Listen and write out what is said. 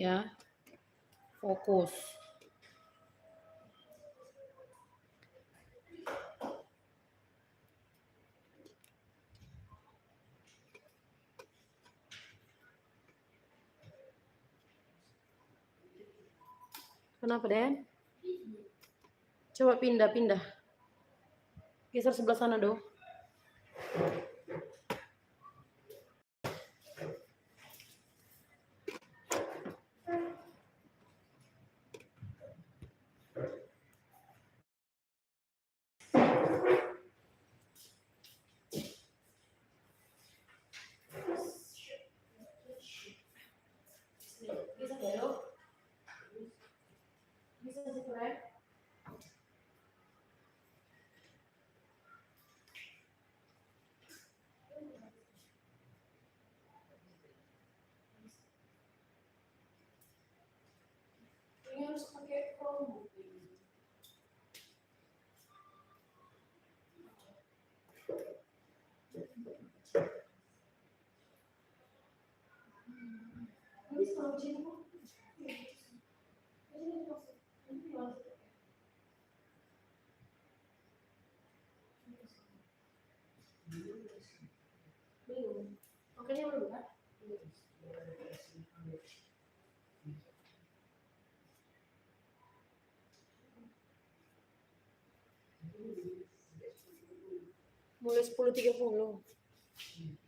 Ya. Fokus. Kenapa, Den? Coba pindah. Geser sebelah sana, dong. Bisa belok. Bisa dikurang. Ini harus pakai Chromebook. Ini kalau jin kok. Belum. Oke, ini belum kan? Mulai 10.30.